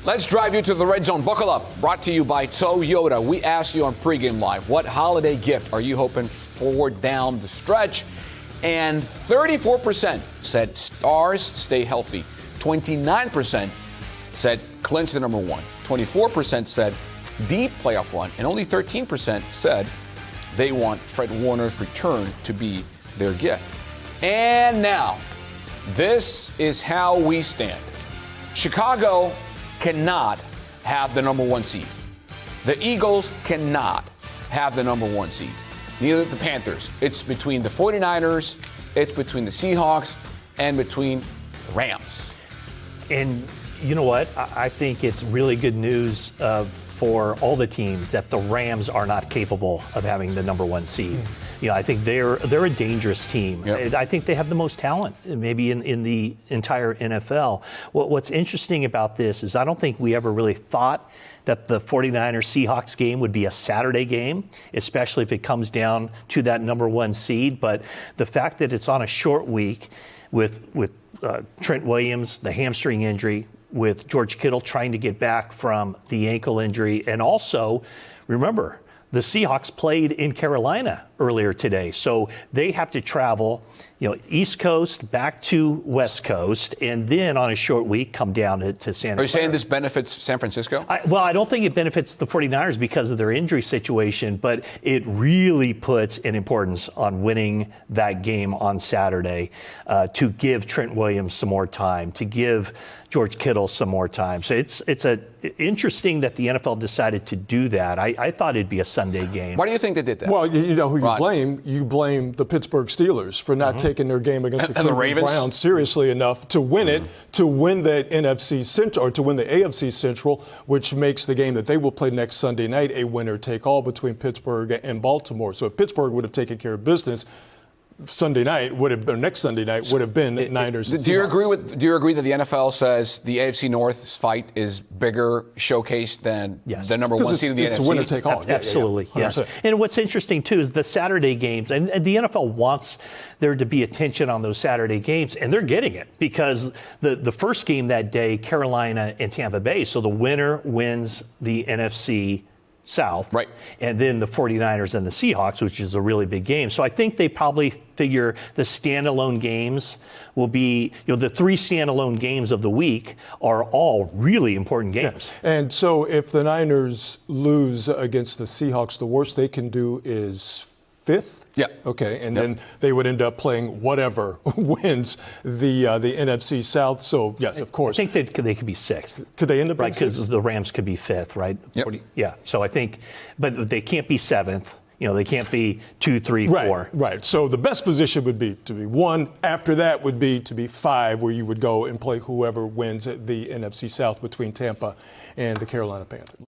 Let's drive you to the red zone. Buckle up. Brought to you by Toyota. We asked you on Pregame Live, what holiday gift are you hoping for down the stretch? And 34% said Stars stay healthy. 29% said clinch the number one. 24% said deep playoff run. And only 13% said they want Fred Warner's return to be their gift. And now, this is how we stand. Chicago cannot have the number one seed. The Eagles cannot have the number one seed. Neither the Panthers. It's between the 49ers, it's between the Seahawks, and between the Rams. And you know what? I think it's really good news for all the teams that the Rams are not capable of having the number one seed. You know, I think they're a dangerous team. Yep. I think they have the most talent, maybe in the entire NFL. What's interesting about this is I don't think we ever really thought that the 49ers-Seahawks game would be a Saturday game, especially if it comes down to that number one seed. But the fact that it's on a short week with Trent Williams, the hamstring injury, with George Kittle trying to get back from the ankle injury, and also, remember, the Seahawks played in Carolina earlier today, so they have to travel, East Coast back to West Coast, and then on a short week come down to Santa Clara. Are you saying this benefits San Francisco? I don't think it benefits the 49ers because of their injury situation, but it really puts an importance on winning that game on Saturday to give Trent Williams some more time, to give George Kittle some more time. So it's interesting that the NFL decided to do that. I thought it'd be a Sunday game. Why do you think they did that? Well, you know who you blame? You blame the Pittsburgh Steelers for not taking their game against the Cleveland Browns seriously enough to win it, to win that NFC Central, or to win the AFC Central, which makes the game that they will play next Sunday night a winner-take-all between Pittsburgh and Baltimore. So if Pittsburgh would have taken care of business, next Sunday night would have been Niners and Seahawks. Do you agree that the NFL says the AFC North's fight is bigger showcase than the number one seed in the NFC? It's a winner take all. Absolutely, yes. And what's interesting too is the Saturday games, and the NFL wants there to be attention on those Saturday games, and they're getting it because the first game that day, Carolina and Tampa Bay, so the winner wins the NFC South, right? And then the 49ers and the Seahawks, which is a really big game. So I think they probably figure the standalone games will be, the three standalone games of the week are all really important games. Yeah. And so if the Niners lose against the Seahawks, the worst they can do is fifth? Yeah. Okay, and then they would end up playing whatever wins the NFC South. So, yes, of course. I think they could be sixth. Could they end up right? Because the Rams could be fifth, right? Yep. Yeah. So I think, but they can't be seventh. They can't be 2, 3, 4. Right. So the best position would be to be 1. After that would be to be 5, where you would go and play whoever wins the NFC South between Tampa and the Carolina Panthers.